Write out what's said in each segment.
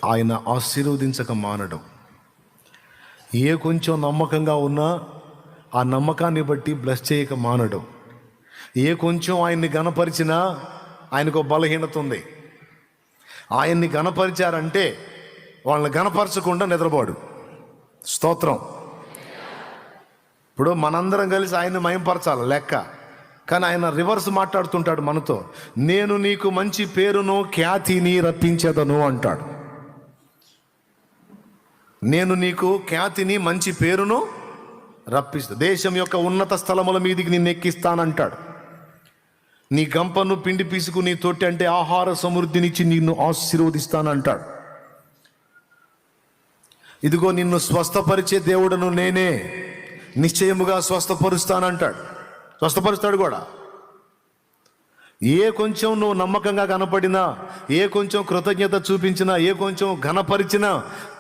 ఆయన ఆశీర్వదించక మానడం. ఏ కొంచెం నమ్మకంగా ఉన్నా ఆ నమ్మకాన్ని బట్టి బ్లెస్ చేయక మానడం. ఏ కొంచెం ఆయన్ని గణపరిచినా ఆయనకు బలహీనత ఉంది. ఆయన్ని గణపరిచారంటే వాళ్ళని గణపరచకుండా నిద్రపోడు. స్తోత్రం. ఇప్పుడు మనందరం కలిసి ఆయన్ని మయంపరచాలి లెక్క, కానీ ఆయన రివర్స్ మాట్లాడుతుంటాడు మనతో. నేను నీకు మంచి పేరును ఖ్యాతిని రప్పించేదను అంటాడు. నేను నీకు ఖ్యాతిని మంచి పేరును రప్పిస్తా, దేశం యొక్క ఉన్నత స్థలముల మీదికి నిన్ను ఎక్కిస్తానంటాడు. నీ గంపను పిండి పీసుకు నీ తొట్టి అంటే ఆహార సమృద్ధినిచ్చి నిన్ను ఆశీర్వదిస్తానంటాడు. ఇదిగో నిన్ను స్వస్థపరిచే దేవుడను నేనే, నిశ్చయముగా స్వస్థపరుస్తానంటాడు. స్వస్థపరుస్తాడు కూడా. ఏ కొంచెం నువ్వు నమ్మకంగా కనపడినా, ఏ కొంచెం కృతజ్ఞత చూపించినా, ఏ కొంచెం ఘనపరిచినా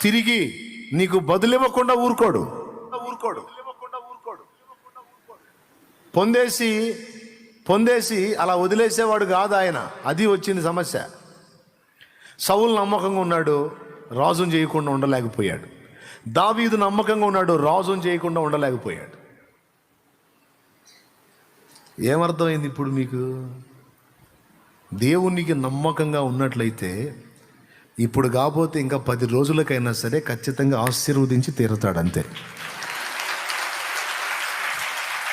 తిరిగి నీకు బదులివ్వకుండా ఊరుకోడు. పొందేసి అలా వదిలేసేవాడు కాదు ఆయన. అది వచ్చింది సమస్య. సౌలు నమ్మకంగా ఉన్నాడు, రాజును చేయకుండా ఉండలేకపోయాడు. దావీదు నమ్మకంగా ఉన్నాడు, రాజును చేయకుండా ఉండలేకపోయాడు. ఏమర్థమైంది ఇప్పుడు మీకు? దేవునికి నమ్మకంగా ఉన్నట్లయితే ఇప్పుడు కాకపోతే ఇంకా 10 రోజులకైనా సరే ఖచ్చితంగా ఆశీర్వదించి తీరుతాడు. అంతే,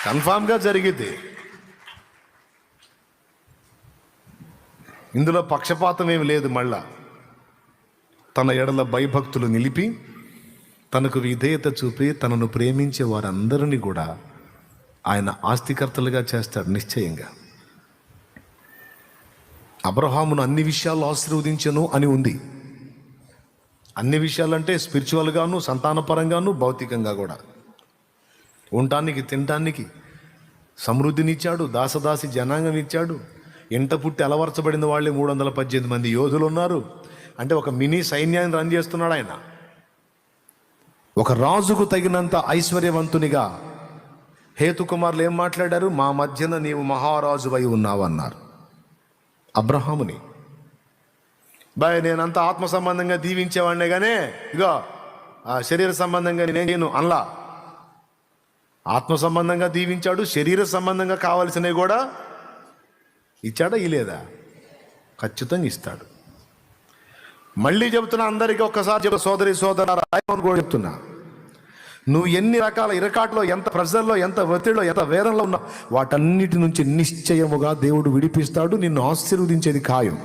కన్ఫామ్గా జరిగిద్ది. ఇందులో పక్షపాతం ఏమి లేదు. మళ్ళా తన ఎడల భయభక్తులు నిలిపి, తనకు విధేయత చూపి, తనను ప్రేమించే వారందరినీ కూడా ఆయన ఆస్తికర్తలుగా చేస్తాడు నిశ్చయంగా. అబ్రహామును అన్ని విషయాలు ఆశీర్వదించను అని ఉంది. అన్ని విషయాలంటే స్పిరిచువల్గాను, సంతానపరంగాను, భౌతికంగా కూడా. ఉండటానికి, తినటానికి సమృద్ధినిచ్చాడు. దాసదాసి జనాంగం ఇచ్చాడు. ఇంట పుట్టి అలవర్చబడిన వాళ్ళే 318 మంది యోధులు ఉన్నారు. అంటే ఒక మినీ సైన్యాన్ని రన్ చేస్తున్నాడు ఆయన. ఒక రాజుకు తగినంత ఐశ్వర్యవంతునిగా హేతుకుమారులు ఏం మాట్లాడారు? మా మధ్యన నీవు మహారాజువై ఉన్నావు అన్నారు అబ్రహాముని. నేనంతా ఆత్మ సంబంధంగా దీవించేవాడినే కానీ ఇగో శరీర సంబంధంగా నేను అనలా. ఆత్మ సంబంధంగా దీవించాడు, శరీర సంబంధంగా కావలసినవి కూడా ఇచ్చాడా? ఇలేదా? ఖచ్చితంగా ఇస్తాడు. మళ్ళీ చెబుతున్నా అందరికీ ఒక్కసారి సోదరి సోదరుని కూడా చెప్తున్నా, నువ్వు ఎన్ని రకాల ఇరకాట్లో, ఎంత ప్రెజర్లో, ఎంత ఒత్తిడిలో, ఎంత వేరంలో ఉన్నా వాటన్నిటి నుంచి నిశ్చయముగా దేవుడు విడిపిస్తాడు. నిన్ను ఆశీర్వదించేది ఖాయం.